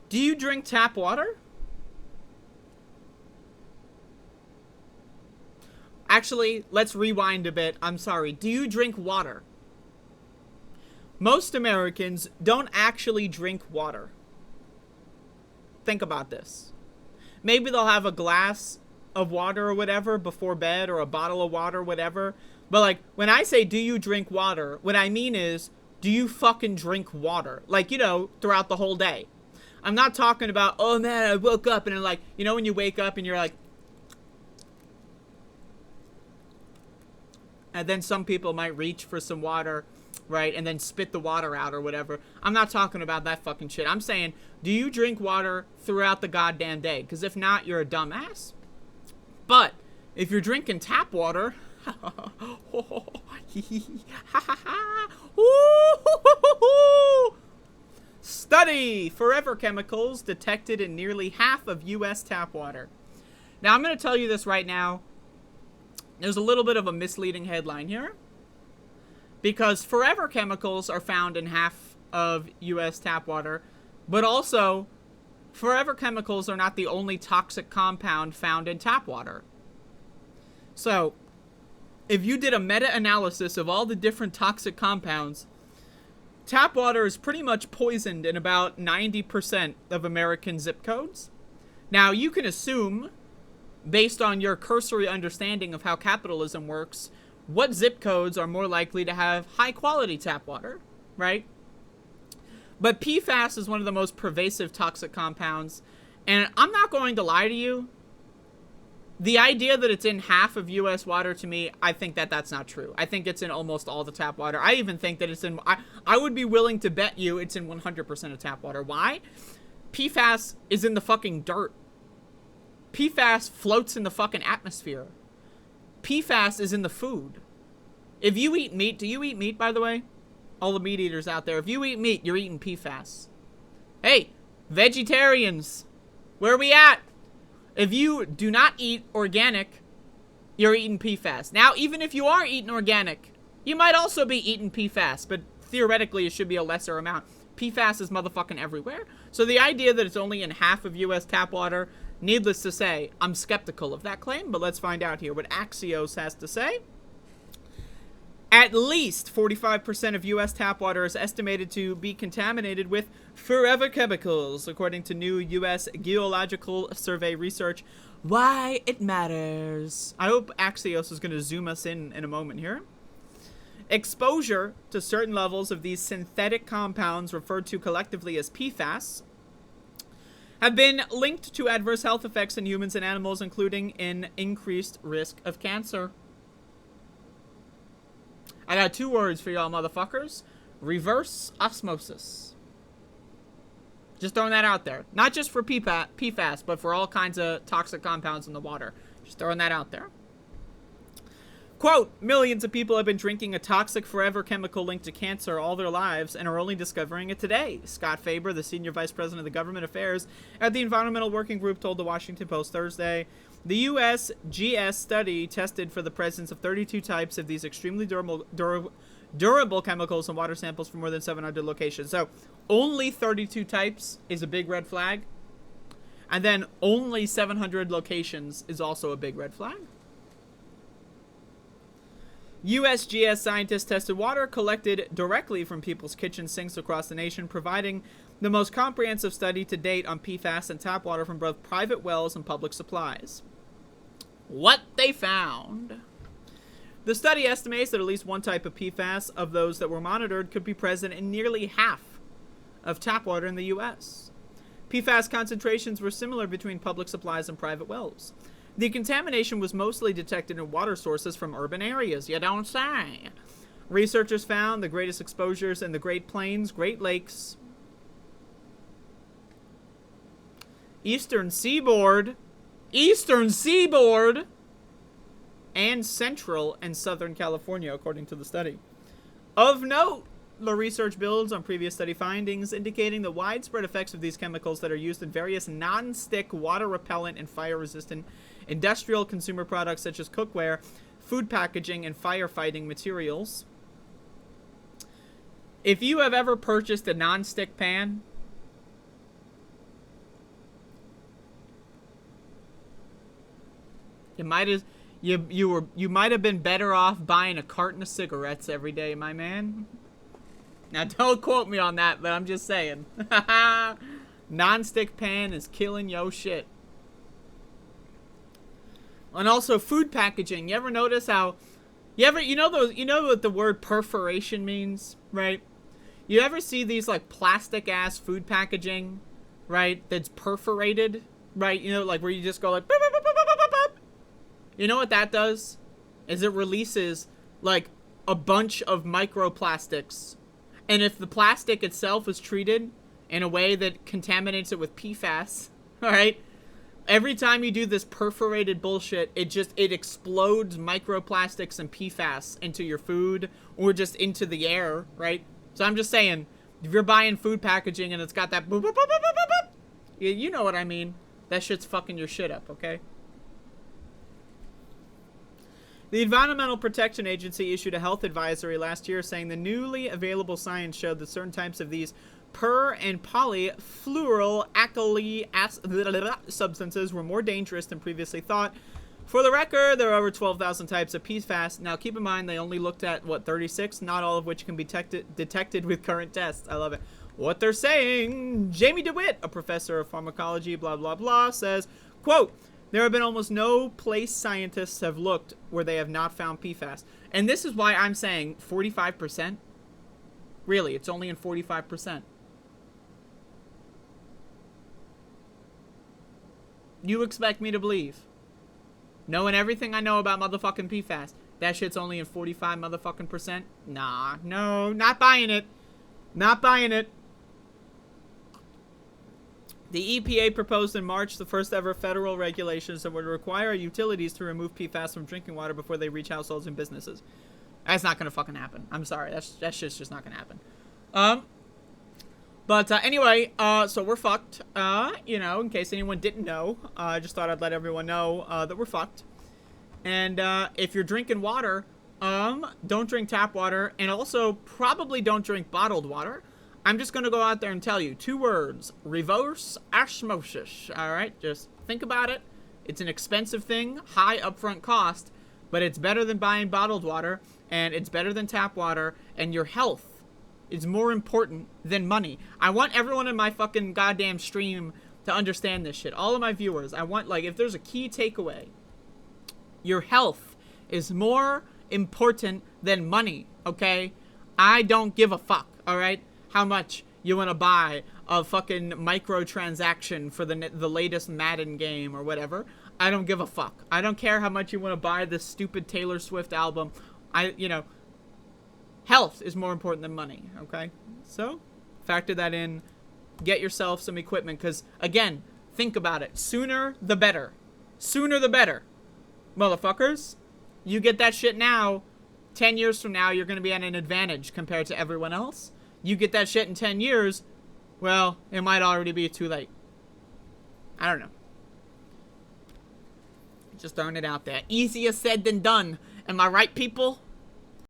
Do you drink tap water? Actually, let's rewind a bit. I'm sorry. Do you drink water? Most Americans don't actually drink water. Think about this. Maybe they'll have a glass of water or whatever before bed, or a bottle of water, whatever. But like, when I say, do you drink water? What I mean is, do you fucking drink water? Like, you know, throughout the whole day. I'm not talking about, oh man, I woke up and like, you know, when you wake up and you're like, and then some people might reach for some water, right, and then spit the water out or whatever. I'm not talking about that fucking shit. I'm saying, do you drink water throughout the goddamn day? Because if not, you're a dumbass. But if you're drinking tap water, study: forever chemicals detected in nearly half of U.S. tap water. Now, I'm going to tell you this right now. There's a little bit of a misleading headline here, because forever chemicals are found in half of U.S. tap water, but also forever chemicals are not the only toxic compound found in tap water. So, if you did a meta-analysis of all the different toxic compounds, tap water is pretty much poisoned in about 90% of American zip codes. Now, you can assume, based on your cursory understanding of how capitalism works, what zip codes are more likely to have high-quality tap water, right? But PFAS is one of the most pervasive toxic compounds, and I'm not going to lie to you. The idea that it's in half of U.S. water, to me, I think that that's not true. I think it's in almost all the tap water. I even think that it's in... I would be willing to bet you it's in 100% of tap water. Why? PFAS is in the fucking dirt. PFAS floats in the fucking atmosphere. PFAS is in the food. If you eat meat... Do you eat meat, by the way? All the meat eaters out there. If you eat meat, you're eating PFAS. Hey, vegetarians, where are we at? If you do not eat organic, you're eating PFAS. Now, even if you are eating organic, you might also be eating PFAS, but theoretically it should be a lesser amount. PFAS is motherfucking everywhere. So the idea that it's only in half of U.S. tap water, needless to say, I'm skeptical of that claim, but let's find out here what Axios has to say. At least 45% of U.S. tap water is estimated to be contaminated with forever chemicals, according to new U.S. Geological Survey research. Why it matters. I hope Axios is going to zoom us in a moment here. Exposure to certain levels of these synthetic compounds, referred to collectively as PFAS, have been linked to adverse health effects in humans and animals, including an increased risk of cancer. I got two words for y'all motherfuckers. Reverse osmosis. Just throwing that out there. Not just for PFAS, but for all kinds of toxic compounds in the water. Just throwing that out there. Quote, millions of people have been drinking a toxic forever chemical linked to cancer all their lives and are only discovering it today. Scott Faber, the senior vice president of the government affairs at the Environmental Working Group, told the Washington Post Thursday. The USGS study tested for the presence of 32 types of these extremely durable chemicals in water samples from more than 700 locations. So only 32 types is a big red flag. And then only 700 locations is also a big red flag. USGS scientists tested water collected directly from people's kitchen sinks across the nation, providing the most comprehensive study to date on PFAS and tap water from both private wells and public supplies. What they found. The study estimates that at least one type of PFAS of those that were monitored could be present in nearly half of tap water in the U.S. PFAS concentrations were similar between public supplies and private wells. The contamination was mostly detected in water sources from urban areas. You don't say. Researchers found the greatest exposures in the Great Plains, Great Lakes, Eastern Seaboard, and Central and Southern California, according to the study. Of note, the research builds on previous study findings, indicating the widespread effects of these chemicals that are used in various non-stick, water-repellent, and fire-resistant industrial consumer products such as cookware, food packaging, and firefighting materials. If you have ever purchased a non-stick pan, You might have been better off buying a carton of cigarettes every day, my man. Now don't quote me on that, but I'm just saying. Non-stick pan is killing yo shit. And also food packaging. You ever notice how you know what the word perforation means, right? You ever see these like plastic ass food packaging, right? That's perforated, right? You know, like where you just go like boop, boop, boop, boop, boop, boop, boop. You know what that does? Is it releases like a bunch of microplastics. And if the plastic itself is treated in a way that contaminates it with PFAS, all right? Every time you do this perforated bullshit, it explodes microplastics and PFAS into your food or just into the air, right? So I'm just saying, if you're buying food packaging and it's got that boop, boop, boop, boop, boop, boop, boop, you know what I mean. That shit's fucking your shit up, okay? The Environmental Protection Agency issued a health advisory last year saying the newly available science showed that certain types of these per and polyfluoroalkyl substances were more dangerous than previously thought. For the record, there are over 12,000 types of PFAS. Now, keep in mind, they only looked at, 36? Not all of which can be detected with current tests. I love it. What they're saying, Jamie DeWitt, a professor of pharmacology, blah, blah, blah, says, quote, there have been almost no place scientists have looked where they have not found PFAS. And this is why I'm saying 45%. Really, it's only in 45%. You expect me to believe, knowing everything I know about motherfucking PFAS, that shit's only in 45 motherfucking percent? Nah, no, not buying it. Not buying it. The EPA proposed in March the first ever federal regulations that would require utilities to remove PFAS from drinking water before they reach households and businesses. That's not gonna fucking happen. I'm sorry. That shit's just not gonna happen. But anyway, so we're fucked. You know, in case anyone didn't know, I just thought I'd let everyone know that we're fucked. And if you're drinking water, don't drink tap water, and also probably don't drink bottled water. I'm just gonna go out there and tell you 2 words: reverse osmosis. All right, just think about it. It's an expensive thing, high upfront cost, but it's better than buying bottled water, and it's better than tap water, and your health is more important than money. I want everyone in my fucking goddamn stream to understand this shit. All of my viewers, I want, like, if there's a key takeaway, your health is more important than money, okay? I don't give a fuck, alright? How much you want to buy a fucking microtransaction for the latest Madden game or whatever. I don't give a fuck. I don't care how much you want to buy this stupid Taylor Swift album. Health is more important than money, okay? So, factor that in. Get yourself some equipment, because, again, think about it. Sooner the better. Sooner the better. Motherfuckers, you get that shit now, 10 years from now, you're going to be at an advantage compared to everyone else. You get that shit in 10 years, well, it might already be too late. I don't know. Just throwing it out there. Easier said than done. Am I right, people?